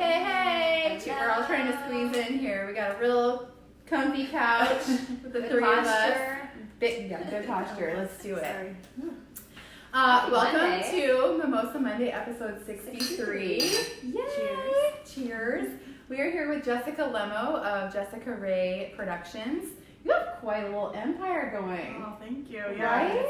Hey. We're all trying to squeeze in here. We got a real comfy couch with the three of us. Good posture. Let's do it. Sorry. Welcome to Mimosa Monday, episode 63. Yay! Cheers. We are here with Jessica Lemmo of Jessica Rae Productions. You have quite a little empire going. Oh, thank you. Yeah, right?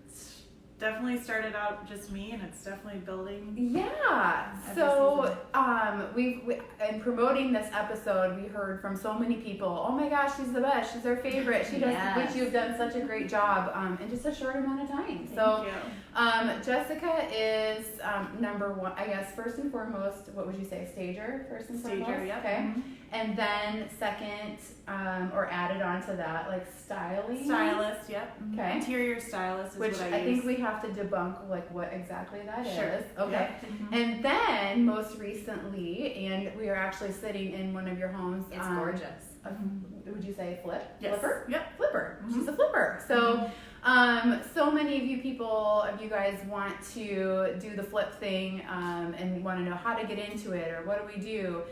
It's definitely started out just me, and it's definitely building. Yeah. So, in promoting this episode, we heard from so many people. Oh my gosh, she's the best. She's our favorite. She does, which you've done such a great job in just a short amount of time. Thank you. Jessica is number one. I guess first and foremost, what would you say? Stager, first and foremost. Stager, yeah. Okay. Mm-hmm. And then second, or added on to that, like styling. Stylist, yep. Okay. Interior stylist is which what I use. think we have to debunk, like what exactly that Sure. is. Okay. Yep. Mm-hmm. And then most recently, and we are actually sitting in one of your homes. It's gorgeous. Would you say flip? Yes. Flipper? Yep. Flipper. Mm-hmm. She's a flipper. So, so many of you guys want to do the flip thing and want to know how to get into it or what do we do.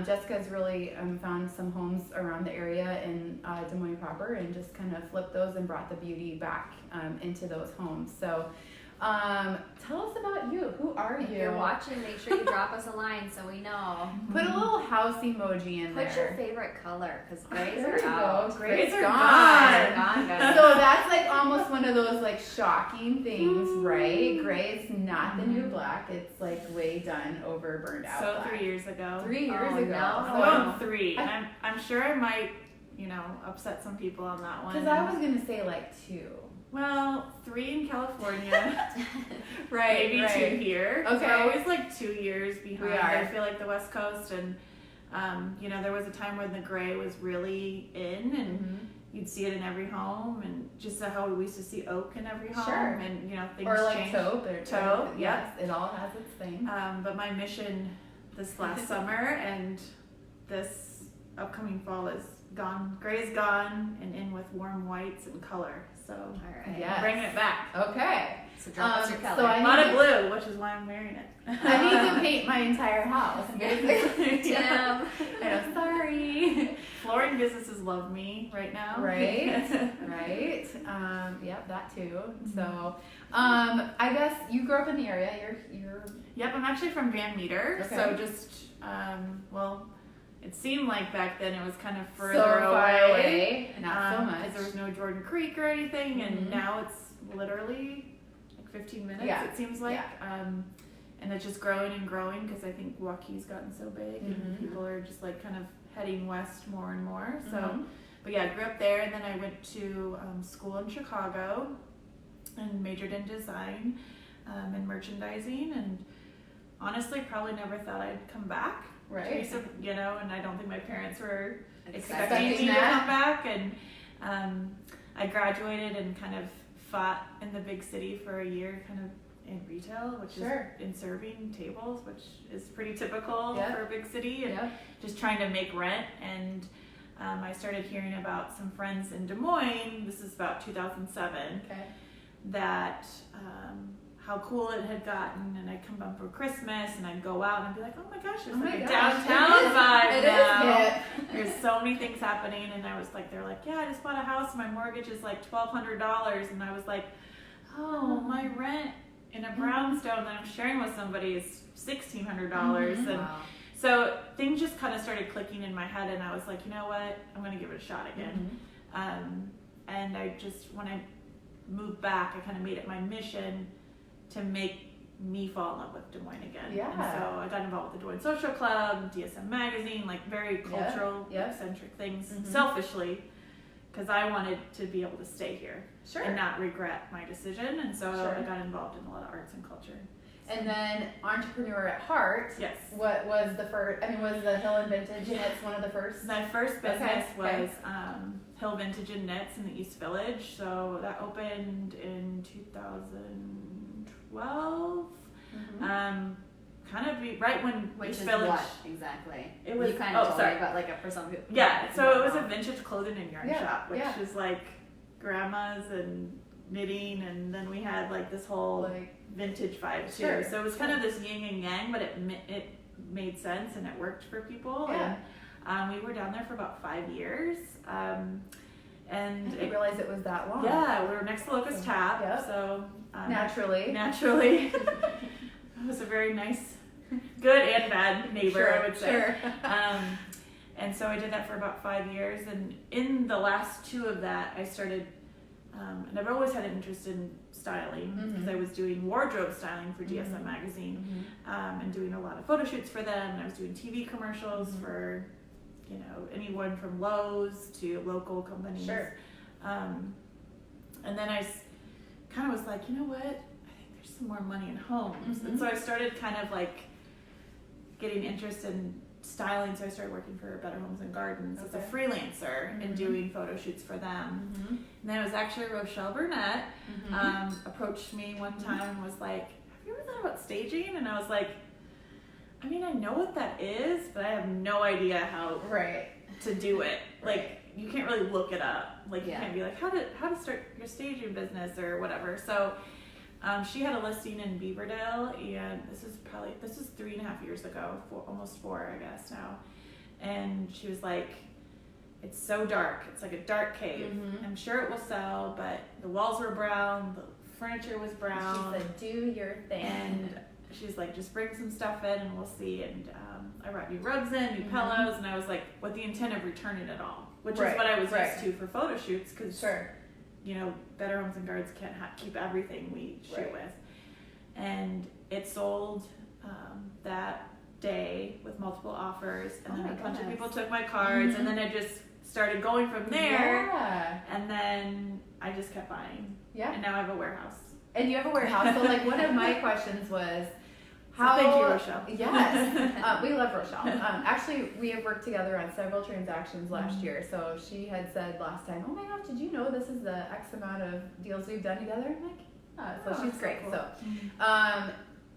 Jessica's really found some homes around the area in Des Moines proper and just kind of flipped those and brought the beauty back into those homes. So tell us about you. Who are you? If you're watching, make sure you drop us a line so we know. Put a little house emoji in there. Put your favorite color, because grays There are you out. go. Grays are gone. Gone, guys. So that's like almost one of those like shocking things, right? Gray's not the new black. It's like way done over, burned out. So black. 3 years ago. 3 years Oh, ago. no. I'm going 3. And I'm sure I might, upset some people on that one. Because I was gonna say like 2. Well, 3 in California. Right. Maybe 2 here. Okay. We're always like 2 years behind. We are. I feel like the West Coast, and there was a time when the gray was really in, and you'd see it in every home, and just how we used to see oak in every home, Sure. and things Or like change. taupe. Or Taupe, yes, it all has its thing. But my mission this last summer and this upcoming fall is gone. Gray's gone, and in with warm whites and color. So All right. Yes. bringing it back. Okay. So drop us your color. So I A lot of blue, which is why I'm wearing it. I need to paint my entire house. Basically. Tim. I know, sorry. Flooring businesses love me right now. Right. Yep, that too. So, I guess you grew up in the area. You're. Yep, I'm actually from Van Meter. Okay. So just, it seemed like back then it was kind of further so far away. away. Not so much. Because there was no Jordan Creek or anything, and now it's literally like 15 minutes, it seems like. Yeah. And it's just growing and growing because I think Waukees gotten so big and people are just like kind of heading west more and more. So, but yeah, I grew up there, and then I went to school in Chicago and majored in design and merchandising, and honestly probably never thought I'd come back. Right. So, and I don't think my parents were Expecting expecting me to that. come back, and I graduated and kind of fought in the big city for a year, kind of in retail, which Sure. is in serving tables, which is pretty typical Yeah. for a big city, and Yeah. just trying to make rent. And I started hearing about some friends in Des Moines, this is about 2007, Okay. that how cool it had gotten, and I'd come up for Christmas and I'd go out and I'd be like, oh my gosh, there's like a downtown vibe It now. is. There's so many things happening, and I was like, they're like, yeah, I just bought a house, my mortgage is like $1,200, and I was like, oh, my rent in a brownstone that I'm sharing with somebody is $1,600, and Wow. so things just kind of started clicking in my head, and I was like, you know what, I'm gonna give it a shot again. And I just, when I moved back, I kind of made it my mission to make me fall in love with Des Moines again. Yeah. And so I got involved with the Des Moines Social Club, DSM Magazine, like very cultural, eccentric things, selfishly, because I wanted to be able to stay here and not regret my decision. And so I got involved in a lot of arts and culture. And then entrepreneur at heart. Yes. What was the first? I mean, was the Hill and Vintage Knits one of the first? My first business was Hill Vintage and Knits in the East Village. So that opened in 2012. Kind of right when Which East is Village. what exactly? It was. You kind of told sorry. me, but like for some people. Yeah. So it was a vintage clothing and yarn shop, which yeah. is like grandmas and knitting, and then we had like this whole Like vintage vibe too. Sure. So it was kind of this yin and yang, but it made sense and it worked for people. Yeah. And we were down there for about 5 years. And I didn't realize it was that long. yeah, we were next to Locust Tap. Yep. So Naturally. It was a very nice, good and bad neighbor, I would say. Sure. And so I did that for about 5 years. And in the last 2 of that, I started, and I've always had an interest in styling because I was doing wardrobe styling for DSM magazine and doing a lot of photo shoots for them. And I was doing TV commercials for, you know, anyone from Lowe's to local companies. Sure. And then I kind of was like, you know what? I think there's some more money in homes. And so I started kind of like getting interested in styling. So I started working for Better Homes and Gardens as a freelancer and doing photo shoots for them. And then it was actually Rochelle Burnett approached me one time and was like, have you ever thought about staging? And I was like, I mean, I know what that is, but I have no idea how to do it. Like, you can't really look it up. Like, you can't be like, how to start your staging business or whatever. So she had a listing in Beaverdale, and this is 3.5 years ago, almost 4, I guess now. And she was like, it's so dark. It's like a dark cave. I'm sure it will sell, but the walls were brown, the furniture was brown. She said, do your thing. And she's like, just bring some stuff in and we'll see. And I brought new rugs in, new pillows, and I was like, with the intent of returning it all, which is what I was used to for photo shoots, because you know, Better Homes and Gardens can't keep everything we shoot with. And it sold that day with multiple offers, and then a bunch of people took my cards, and then it just started going from there. And then I just kept buying. And now I have a warehouse. And you have a warehouse. So like one of my questions was, how? So thank you, Rochelle. Yes, we love Rochelle. Actually, we have worked together on several transactions last year. So she had said last time, "Oh my gosh, did you know this is the X amount of deals we've done together?" I'm like, "Yeah." So she's great. Cool. So,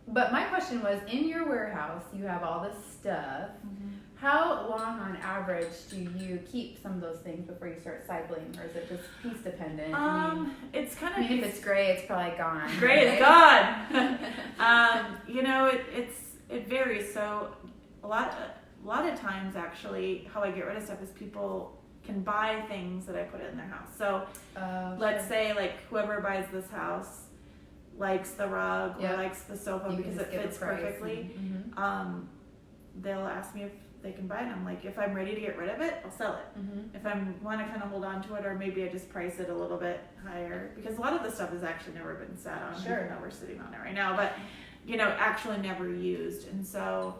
but my question was, in your warehouse, you have all this stuff. How long on average do you keep some of those things before you start cycling, or is it just piece dependent? It's kind of. I mean, if it's gray, it's probably gone. Gray is gone. You know, it varies. So a lot of times, actually, how I get rid of stuff is people can buy things that I put in their house. So let's say like whoever buys this house likes the rug or likes the sofa because it fits perfectly. They'll ask me if they can buy it, and I'm like, if I'm ready to get rid of it, I'll sell it. If I want to kind of hold on to it, or maybe I just price it a little bit higher, because a lot of the stuff has actually never been sat on, even though we're sitting on it right now, but you know, actually never used. And so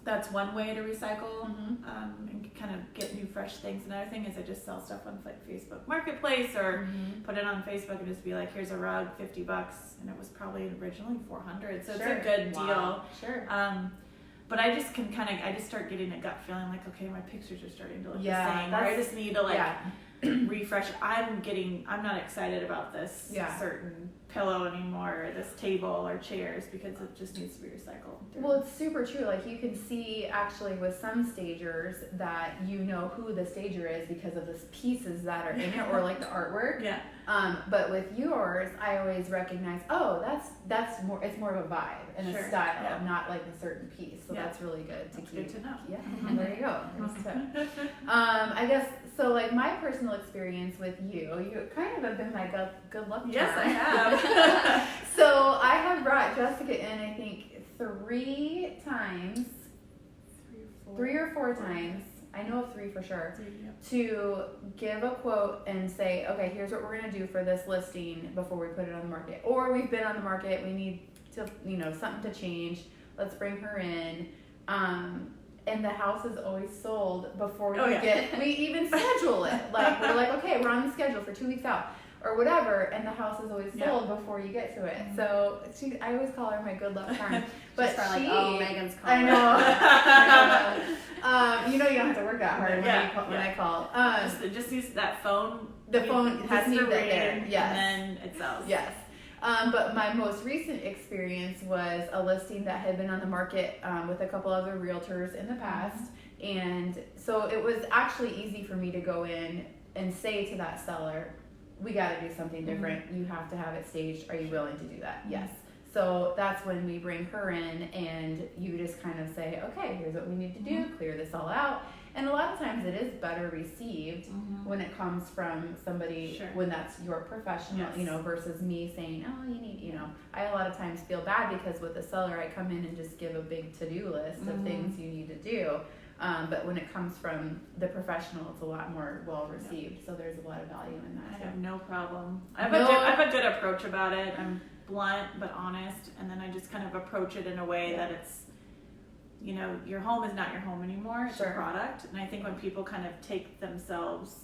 that's one way to recycle and kind of get new fresh things. Another thing is I just sell stuff on like Facebook Marketplace, or put it on Facebook and just be like, here's a rug, $50, and it was probably originally $400, so it's a good deal. But I just can I just start getting a gut feeling like, okay, my pictures are starting to look the same, or I just need to like refresh. I'm not excited about this certain pillow anymore, or this table or chairs, because it just needs to be recycled. Well, it's super true. Like, you can see actually with some stagers that you know who the stager is because of the pieces that are in it, or like the artwork. But with yours, I always recognize, that's more. It's more of a vibe and a style, not like a certain piece. So that's really good to keep. Good to know. Yeah, there you go. I guess so. Like, my personal experience with you kind of have been my good luck charm. Yes, I have. So I have brought Jessica in, I think, 3 times, 3 or 4 times. I know of 3 for sure. To give a quote and say, okay, here's what we're going to do for this listing before we put it on the market. Or we've been on the market, we need to, something to change. Let's bring her in. And the house is always sold before we even schedule it. Like, we're like, okay, we're on the schedule for 2 weeks out, or whatever, and the house is always sold before you get to it. So I always call her my good luck charm. But like, oh, Megan's calling. I know. You don't have to work that hard when I call. Just use that phone. The phone has to ring there. Yes. And then it sells. Yes. But my most recent experience was a listing that had been on the market with a couple other realtors in the past. And so it was actually easy for me to go in and say to that seller, we got to do something different. You have to have it staged. Are you willing to do that? Yes. So that's when we bring her in, and you just kind of say, okay, here's what we need to do, clear this all out. And a lot of times it is better received when it comes from somebody, when that's your professional, you know, versus me saying, oh, you need, you know, I a lot of times feel bad because with a seller, I come in and just give a big to-do list of things you need to do. But when it comes from the professional, it's a lot more well received. So there's a lot of value in that. I have no problem. I have a good approach about it. I'm blunt but honest, and then I just kind of approach it in a way that it's, you know, your home is not your home anymore. It's a product. And I think when people kind of take themselves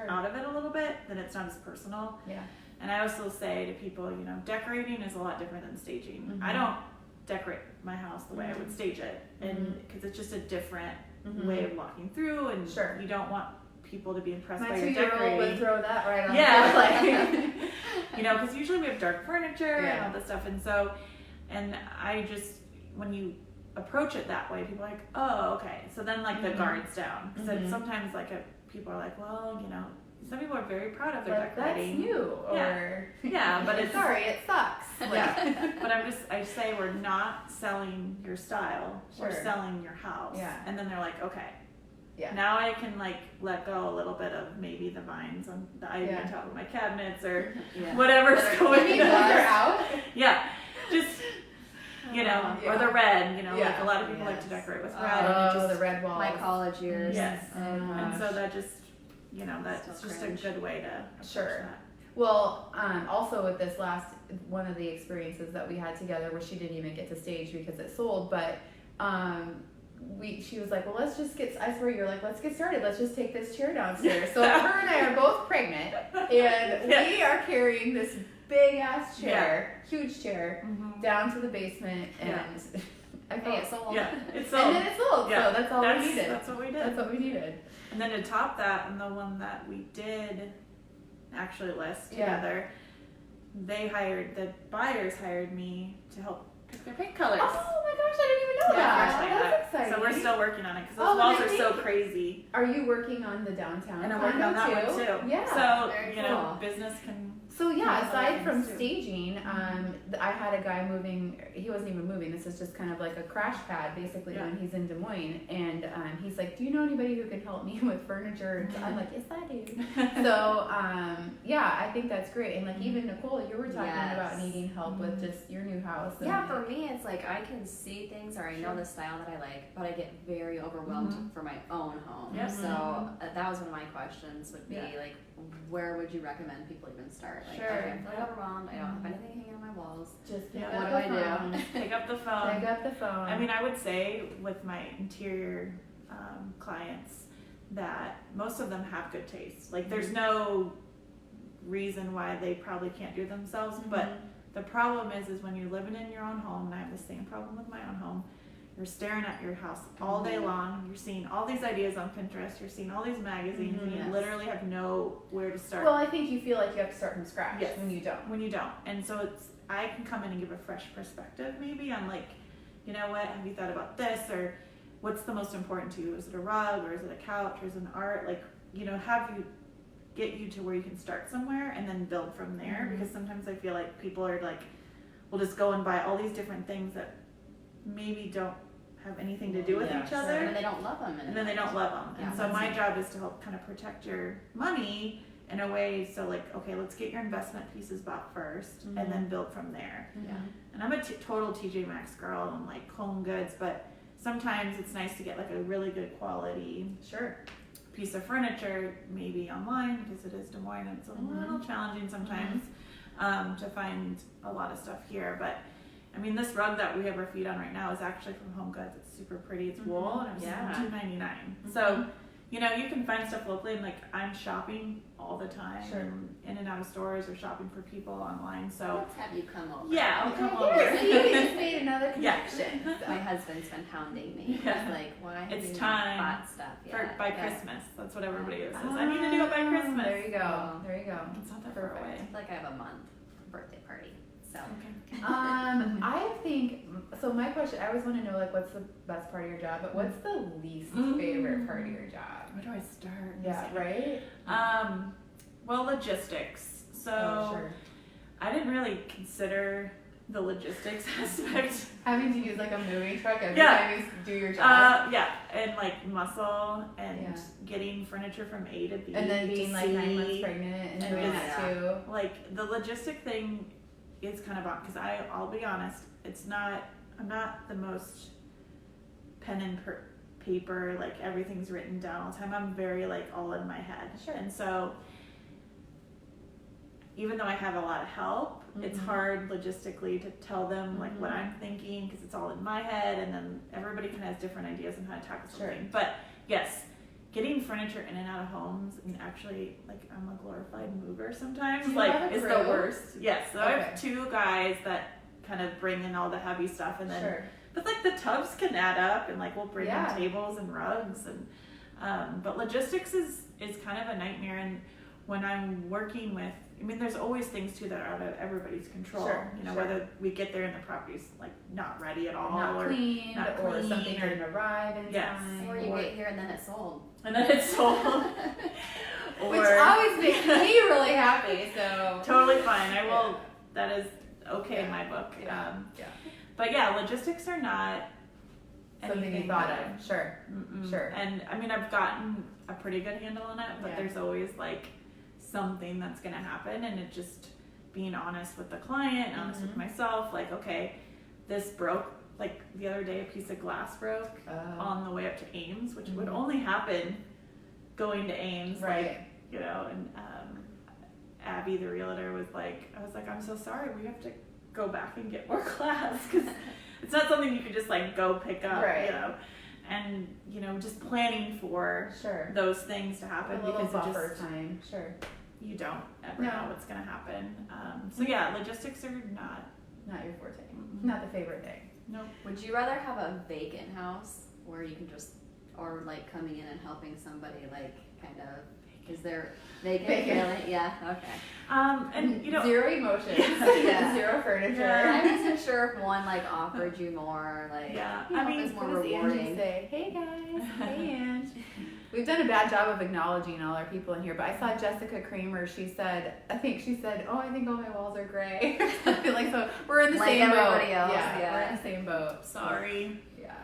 out of it a little bit, then it's not as personal. Yeah. And I also say to people, you know, decorating is a lot different than staging. I don't decorate my house the way I would stage it, and because it's just a different way of walking through, and you don't want people to be impressed by your decorating. Would throw that right on. Yeah, you know, because usually we have dark furniture and all this stuff, and so, and I just, when you approach it that way, people are like, oh, okay. So then like the guard's down, because sometimes like people are like, well, you know, some people are very proud of their decorating. That's you, or but it's sorry, it sucks. But I say we're not selling your style, we're selling your house. And then they're like, okay. Now I can like let go a little bit of maybe the vines on the ivy on top of my cabinets or whatever's going on. Just you know, or the red, you know, like a lot of people like to decorate with red. And the red walls. My college years. Yes. And so that just, you know, that's just a good way to approach that. Well, also with this last, one of the experiences that we had together where she didn't even get to stage because it sold, but she was like, well, let's just I swear you're like, let's get started. Let's just take this chair downstairs. So her and I are both pregnant, and we are carrying this big ass chair, huge chair, down to the basement, and I thought it sold. It's sold. And then it sold. So that's all we needed. That's what we did. That's what we needed. And then to top that, and the one that we did actually list together, the buyers hired me to help pick their paint colors. Oh my gosh, I didn't even know that. That's exciting. So we're still working on it because those walls are so crazy. Are you working on the downtown? And I'm working on that one too. Yeah. So, you know, business can. So aside from staging, I had a guy moving. He wasn't even moving. This is just kind of like a crash pad, basically, when he's in Des Moines. And he's like, "Do you know anybody who can help me with furniture?" And I'm like, "Yes, I do." So I think that's great. And like even Nicole, you were talking about needing help with just your new house. Yeah, for me, it's like I can see things or I know the style that I like, but I get very overwhelmed for my own home. So that was one of my questions. Would be like, where would you recommend people even start? Like, okay, I'm feeling overwhelmed. I don't have anything hanging on my walls. Just what do I do? Pick up the phone. Pick up the phone. I mean, I would say with my interior clients that most of them have good taste. Like, there's no reason why they probably can't do it themselves. But the problem is when you're living in your own home, and I have the same problem with my own home. You're staring at your house all day long. You're seeing all these ideas on Pinterest. You're seeing all these magazines, and you literally have nowhere to start. Well, I think you feel like you have to start from scratch when you don't. When you don't. And so I can come in and give a fresh perspective maybe on like, you know what, have you thought about this? Or what's the most important to you? Is it a rug, or is it a couch, or is it an art? Like, you know, get you to where you can start somewhere and then build from there. Because sometimes I feel like people are like, will just go and buy all these different things that maybe don't have anything to do with each other. And they don't love them. And then they don't love them. And so my job is to help kind of protect your money in a way. So like, okay, let's get your investment pieces bought first and then build from there. And I'm a total TJ Maxx girl and like home goods, but sometimes it's nice to get like a really good quality piece of furniture, maybe online, because it is Des Moines and it's a little challenging sometimes to find a lot of stuff here. But I mean, this rug that we have our feet on right now is actually from Home Goods. It's super pretty. It's wool, and it was $2.99. So, you know, you can find stuff locally, and like I'm shopping all the time, in and out of stores, or shopping for people online. So let's have you come over. Yeah, I'll come over. You just made another connection. So. My husband's been hounding me. He's like, why have you time not bought stuff yet? by Christmas. That's what everybody says. I need to do it by Christmas. There you go. There you go. It's not that far away. I feel like I have a month for birthday party. So. I think so. My question, I always want to know, like, what's the best part of your job, but what's the least favorite part of your job? Where do I start? Yeah, right. Well, logistics. So I didn't really consider the logistics aspect. Having to use like a moving truck every Yeah. time you do your job. Yeah, and like muscle and Yeah. getting furniture from A to B. And then to being like C. 9 months pregnant and And doing just- that too. Like the logistic thing is kind of odd because I'll be honest, I'm not the most pen and paper, like everything's written down all the time. I'm very like all in my head. Sure. And so even though I have a lot of help, it's hard logistically to tell them like what I'm thinking because it's all in my head, and then everybody kind of has different ideas on how to tackle something. Sure. But yes, getting furniture in and out of homes, and actually like I'm a glorified mover sometimes, Do you like have a is the crew? worst. Yes, so I Okay. have 2 guys that kind of bring in all the heavy stuff, and then Sure. but like the tubs can add up, and like we'll bring Yeah. in tables and rugs, and but logistics is kind of a nightmare. And when I'm working with, I mean, there's always things too that are out of everybody's control. Sure, You know, sure. whether we get there and the property's like not ready at all, Not or cleaned, not or clean, something or- didn't arrive in Yes. time. Or you get here and then it's sold. and then it's sold, or Which always makes me really happy. So totally fine. I will. That is okay in my book. Yeah. Yeah. But yeah, logistics are not Something you anything thought that of. Sure. Sure. And I mean, I've gotten a pretty good handle on it, but Yeah. there's always like something that's going to happen, and it just being honest with the client, honest with myself, like, okay, this broke. Like the other day, a piece of glass broke on the way up to Ames, which would only happen going to Ames, Right. like, you know, and Abby, the realtor, was like, I was like, I'm so sorry, we have to go back and get more glass, because it's not something you could just like go pick up, Right. you know, and you know, just planning for Sure. those things to happen, A little because it buffer just, time. Sure. you don't ever No. know what's going to happen. So yeah, logistics are not. Not your forte. Mm-mm. Not the favorite thing. Nope. Would you rather have a vacant house where you can just, or like coming in and helping somebody, like kind of, is there vacant? Vacant. Really? Yeah, okay. And you know, Zero emotions. Yeah. Zero furniture. Yeah. I wasn't sure if one like offered you more, like, yeah, you know, I mean, if it's more What does Angie rewarding. say? Hey guys. Hey Ange. We've done a bad job of acknowledging all our people in here, but I saw Jessica Kramer. She said, oh, I think all my walls are gray. Something like so. We're in the Like same boat. everybody else, Yeah, yeah. we're in the same boat. sorry. Yeah.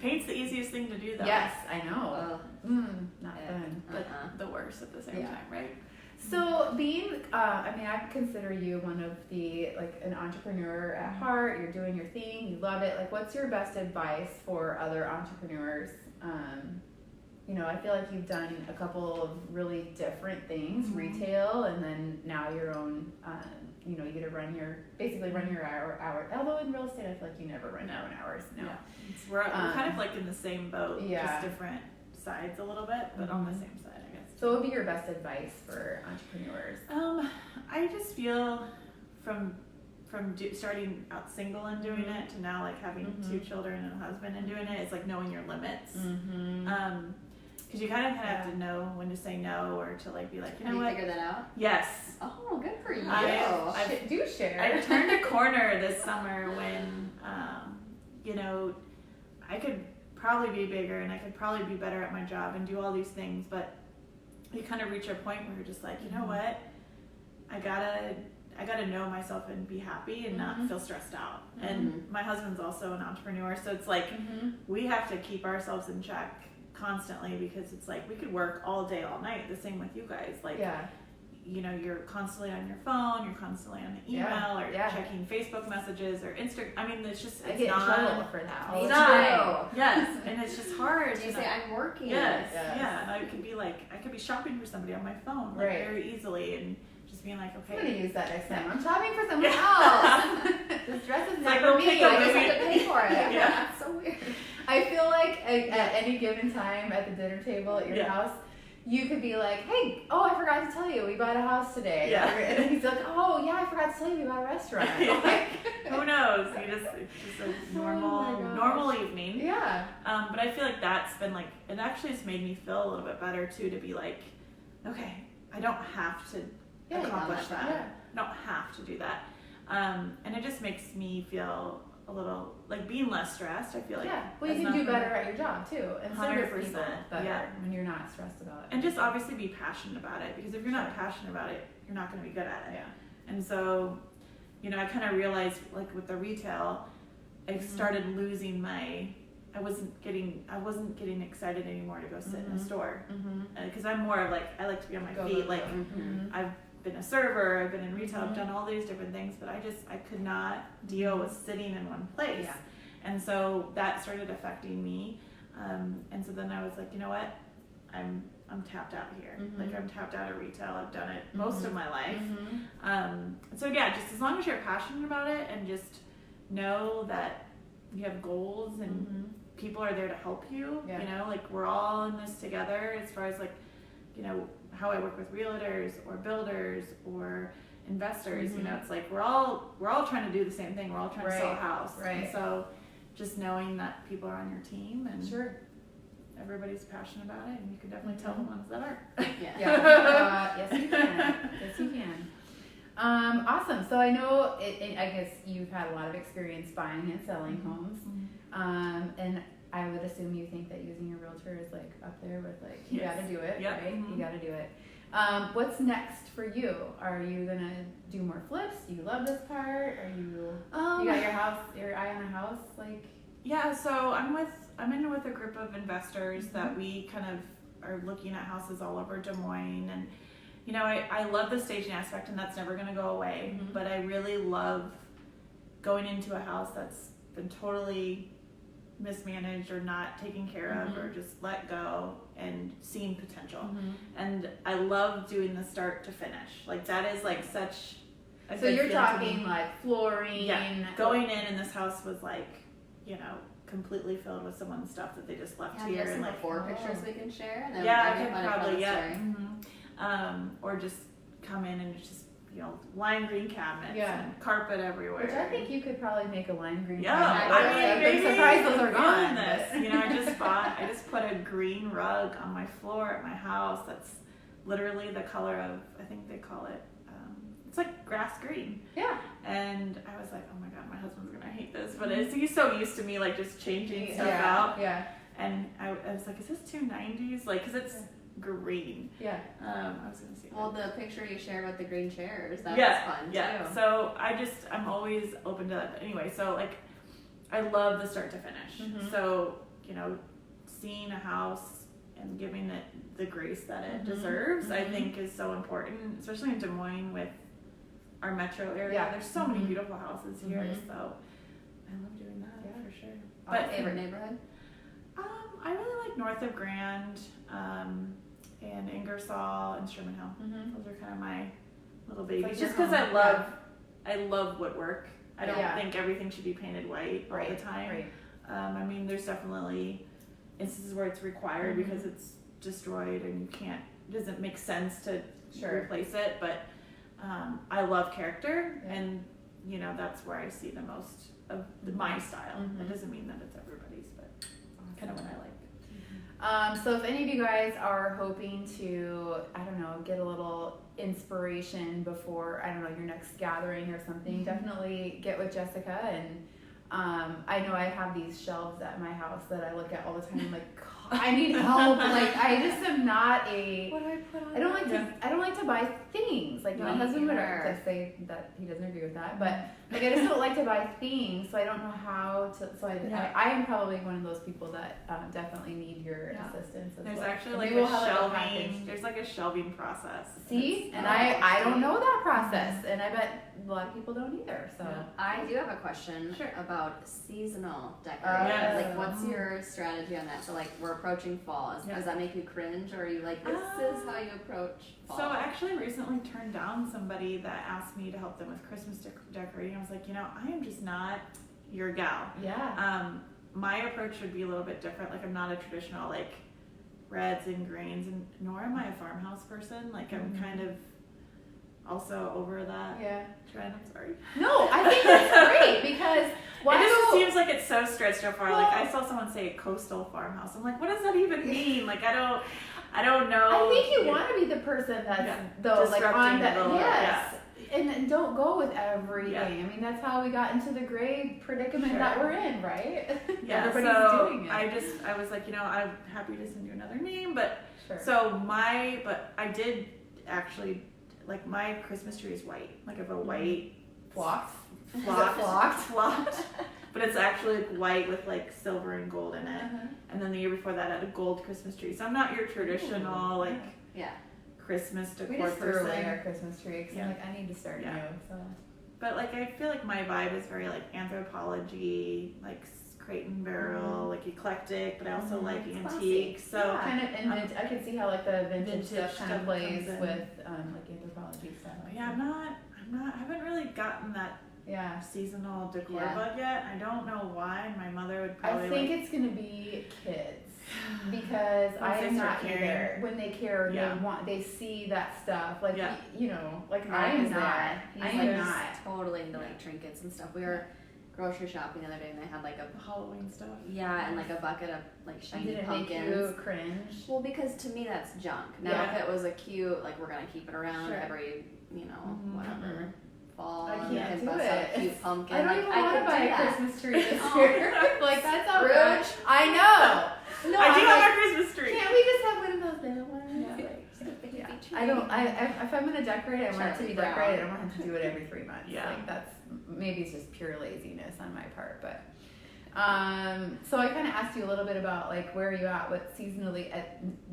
Paint's the easiest thing to do, though. Yes, I know. Ugh, Not yeah. fun. But the worst at the same Yeah. time, right? So being, I consider you one of the, like an entrepreneur at heart. You're doing your thing. You love it. Like, what's your best advice for other entrepreneurs? You know, I feel like you've done a couple of really different things, retail, and then now your own, you know, you get to basically run your hour. Although in real estate, I feel like you never run your own hours. No. Yeah. We're kind of like in the same boat, Yeah. just different sides a little bit, but on the same side, I guess. So what would be your best advice for entrepreneurs? I just feel from starting out single and doing it to now like having 2 children and a husband and doing it, it's like knowing your limits. Because you kind of have to know when to say no, or to like be like, you Have know you what? figured that out? Yes. Oh, good for you. Do share. I turned a corner this summer when, you know, I could probably be bigger and I could probably be better at my job and do all these things, but you kind of reach a point where you're just like, you know what? I gotta know myself and be happy and not feel stressed out. And my husband's also an entrepreneur, so it's like we have to keep ourselves in check constantly, because it's like we could work all day, all night. The same with you guys. Like, you know, you're constantly on your phone, you're constantly on the email, or checking Facebook messages or Instagram. I mean, it's just, I it's get in not. trouble for that all Me the too. time. Yes, and it's just hard. Do you to say not- I'm working? Yes, Yes. yeah. And I could be shopping for somebody on my phone, like, Right. very easily, and just being like, I'm okay. gonna use that next time. I'm shopping for someone else. This dress is like, not for we'll me. pick a I just movie. have to pay for it. Yeah. It's so weird. I feel like at any given time at the dinner table at your house, you could be like, hey, I forgot to tell you, we bought a house today. Yeah. And then he's like, oh, yeah, I forgot to tell you, we bought a restaurant. Yeah. Who knows? It's just a Oh my gosh. normal evening. Yeah. But I feel like that's been like, it actually has made me feel a little bit better too, to be like, okay, I don't have to accomplish that. Yeah. I don't have to do that. And it just makes me feel a little, like, being less stressed, I feel like. Well, you has can do nothing- better at your job too, and service 100%, people better yeah. when you're not stressed about it. And just obviously be passionate about it, because if you're not passionate about it, you're not going to be good at it. Yeah. And so you know, I kind of realized like with the retail, I started losing I wasn't getting excited anymore to go sit in a store. Because I'm more of like, I like to be on my feet. Like I've been a server, I've been in retail, I've done all these different things, but I could not deal with sitting in one place. Yeah. And so that started affecting me. And so then I was like, you know what? I'm tapped out here. Like I'm tapped out of retail. I've done it most of my life. So yeah, just as long as you're passionate about it and just know that you have goals and people are there to help you. Yeah. You know, like we're all in this together as far as like, you know, how I work with realtors or builders or investors. You know, it's like we're all trying to do the same thing. We're all trying to sell a house. Right. And so just knowing that people are on your team and Sure. everybody's passionate about it, and you can definitely tell the ones that are. Yes, you can. Yes, you can. Awesome. So I know, I guess you've had a lot of experience buying and selling homes, and I would assume you think that using a realtor is like up there with like you got to do it, right? You got to do it. What's next for you? Are you gonna do more flips? Do you love this part? Are you you got your eye on a house? Like so I'm in with a group of investors that we kind of are looking at houses all over Des Moines, and you know I love the staging aspect, and that's never gonna go away. But I really love going into a house that's been totally mismanaged or not taken care of or just let go and seeing potential. And I love doing the start to finish. Like that is like such a so good you're feel to talking me. like flooring. Yeah, going in and this house was like, you know, completely filled with someone's stuff that they just left Yeah, here. there's And some like before pictures we can share. And then I we could can probably story. or just come in and it's just, you know, lime green cabinets and carpet everywhere. Which I think you could probably make a lime green. Yeah, cabinet. I mean, I'm surprised those are gone. This. You know, I just put a green rug on my floor at my house. That's literally the color of, I think they call it, it's like grass green. Yeah. And I was like, oh my god, my husband's gonna hate this, but he's so used to me like just changing stuff Yeah. out. Yeah. And I was like, is this 290s? Like, cause it's green. Yeah. I was gonna say. Well, the picture you shared with the green chairs, that was fun too. So I'm always open to that. But anyway, so like, I love the start to finish. So, you know, seeing a house and giving it the grace that it deserves, I think is so important, especially in Des Moines with our metro area. Yeah. There's so many beautiful houses here, so I love doing that for sure. But favorite neighborhood? I really like north of Grand, and Ingersoll and Sherman Hill. Those are kind of my little babies. Like just your because home. I love woodwork. I don't think everything should be painted white all the time. Right. I mean, there's definitely instances where it's required because it's destroyed and it doesn't make sense to replace it. But I love character, and you know that's where I see the most of my style. It doesn't mean that it's everybody's, but kind of what I like. So if any of you guys are hoping to, I don't know, get a little inspiration before, I don't know, your next gathering or something, definitely get with Jessica. And I know I have these shelves at my house that I look at all the time. I'm like, God, I need help. Like I just am not a. What do I put on? I don't like to buy things. Like my husband would either. say that he doesn't agree with that, but like I just don't like to buy things, so I don't know how to. So I am probably one of those people that definitely need your assistance. There's well. actually Maybe like we'll a have, shelving. There's like a shelving process. See, and I don't know that process, and I bet a lot of people don't either. So I do have a question about seasonal decorating. Like, what's your strategy on that? So, like, we're approaching fall. Does that make you cringe, or are you like, this is how you approach fall? So I actually recently turned down somebody that asked me to help them with Christmas decorating. I was like, you know, I am just not your gal. Yeah. My approach would be a little bit different. Like, I'm not a traditional like reds and greens, and nor am I a farmhouse person. Like, I'm kind of also over that trend. I'm sorry. No, I think that's great because it just seems like it's so stretched so far. Like I saw someone say coastal farmhouse. I'm like, what does that even mean? Like I don't know. I think you want to be the person that's though like on that. And don't go with everything. I mean, that's how we got into the gray predicament that we're in, right? Yeah, everybody's doing it. I was like, you know, I'm happy to send you another name, but but I did actually, like my Christmas tree is white, like I have a white Flocked? flocked. But it's actually like white with like silver and gold in it. And then the year before that I had a gold Christmas tree. So I'm not your traditional Christmas decor We just threw person. away our Christmas tree because I'm like, I need to start new. So. But like I feel like my vibe is very like anthropology, like crate and barrel, like eclectic, but I also like antique. So kind of vintage. I could see how like the vintage stuff kind of plays comes in. with like anthropology stuff. I haven't really gotten that seasonal decor bug yet. I don't know why. My mother would probably I think it's gonna be kids. Because I am not either. When they care, they see that stuff. Like you know, like I am not. I am not totally into like trinkets and stuff. We were grocery shopping the other day and they had like a Halloween stuff. Yeah, and like a bucket of like shiny Did it pumpkins. make you cringe? Well, because to me that's junk. Now if it was a cute, like we're gonna keep it around every, whatever. Fall, I and can't do bust it. out a cute pumpkin. I don't even want to buy a Christmas tree this Oh. year. Like that's all Rude. rude. I know. No, I do I'm have like, a Christmas tree. can't we just have one of those little ones? Yeah. Like, Just a baby tree. I don't. If I'm gonna decorate, I want it to be Charlie Brown. decorated. I don't want to do it every 3 months. Yeah. Like that's maybe it's just pure laziness on my part, but. So I kind of asked you a little bit about like where are you at with seasonally,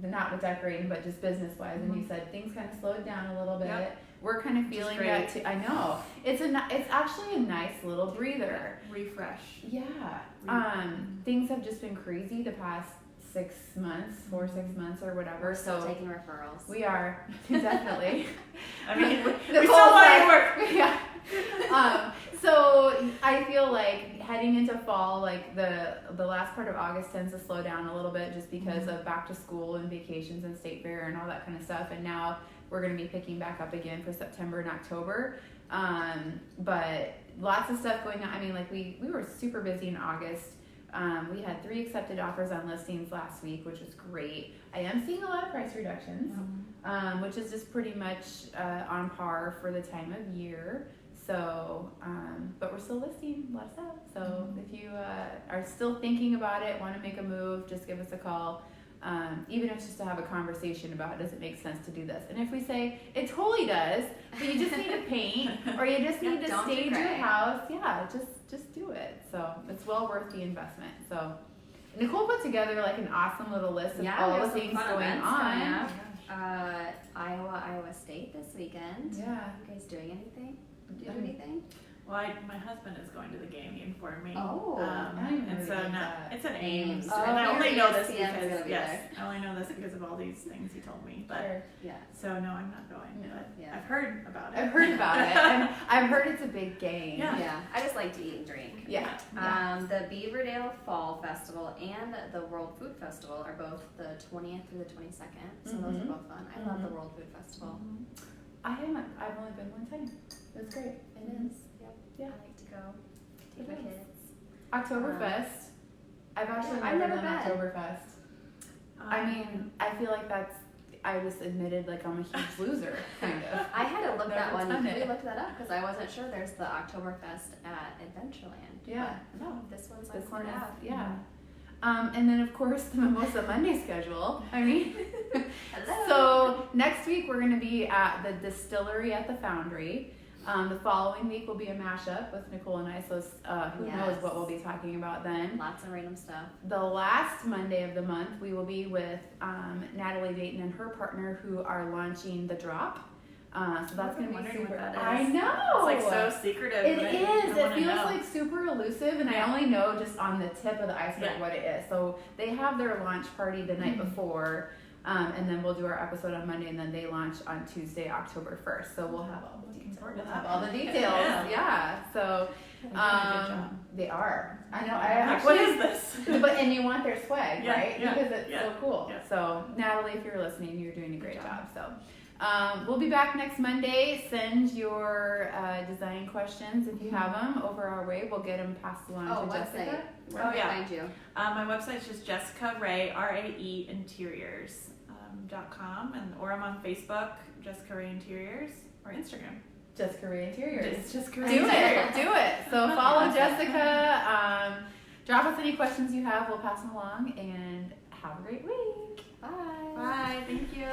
not with decorating, but just business wise, and you said things kind of slowed down a little bit. Yep. We're kind of feeling that too. I know it's actually a nice little breather. Refresh. Yeah. Things have just been crazy the past 6 months, 6 months or whatever. We're still so taking referrals. we are definitely. I mean, we Nicole still want said- to work. Yeah. So I feel like heading into fall, like the last part of August tends to slow down a little bit just because of back to school and vacations and state fair and all that kind of stuff. And now we're going to be picking back up again for September and October. But lots of stuff going on. I mean, like we were super busy in August. We had 3 accepted offers on listings last week, which was great. I am seeing a lot of price reductions, which is just pretty much on par for the time of year. So, but we're still listing a lot of stuff. So if you are still thinking about it, want to make a move, just give us a call. Even if it's just to have a conversation about does it make sense to do this. And if we say it totally does, but you just need to paint or you just need to stage your house, just do it. So it's well worth the investment. So Nicole put together like an awesome little list of all the things going on. Iowa State this weekend. Yeah. You guys doing anything? Do you do anything? Well, my husband is going to the game for me. Oh, and so it's at Ames. Oh, and I only know this ESPN's because gonna be there. I only know this because of all these things he told me. But Sure. Yeah. so no, I'm not going. No. But Yeah. I've heard about it. I've heard about it. And I've heard it's a big game. Yeah. I just like to eat and drink. Yeah. The Beaverdale Fall Festival and the World Food Festival are both the 20th through the 22nd. So those are both fun. I love the World Food Festival. I've only been one time. It was great. It is. Yep. Yeah. I like to go. Take my kids. Oktoberfest. I've never done been. Oktoberfest. I mean, I feel like I just admitted like I'm a huge loser, kind of. I had to look that one. done We it. looked that up because I wasn't sure. There's the Oktoberfest at Adventureland. Yeah. But no, this one's on This one Court is, Ave. yeah. And then of course the Mimosa Monday schedule. I mean, Hello. so next week we're going to be at the distillery at the Foundry. The following week will be a mashup with Nicole and I, so who knows what we'll be talking about then. Lots of random stuff. The last Monday of the month, we will be with Natalie Dayton and her partner who are launching The Drop. So that's going to be super. What that is. I know. It's like so secretive. It but is. It feels know. like super elusive, and I only know just on the tip of the iceberg what it is. So they have their launch party the night before, and then we'll do our episode on Monday, and then they launch on Tuesday, October 1st. So we'll have all the details. We'll have all the details. Yeah. So they are. I know. I actually. What is this? But and you want their swag, right? Yeah, because it's so cool. Yeah. So Natalie, if you're listening, you're doing a great job. So. We'll be back next Monday. Send your design questions if you have them over our way. We'll get them passed along to Jessica. Where can we find you? My website's just Jessica Rae, Rae Interiors .com, or I'm on Facebook, Jessica Rae Interiors, or Instagram. Jessica Rae Interiors. It's Jessica Do Rae it. Do it. So follow Jessica. Drop us any questions you have. We'll pass them along. And have a great week. Bye. Bye. Thank you.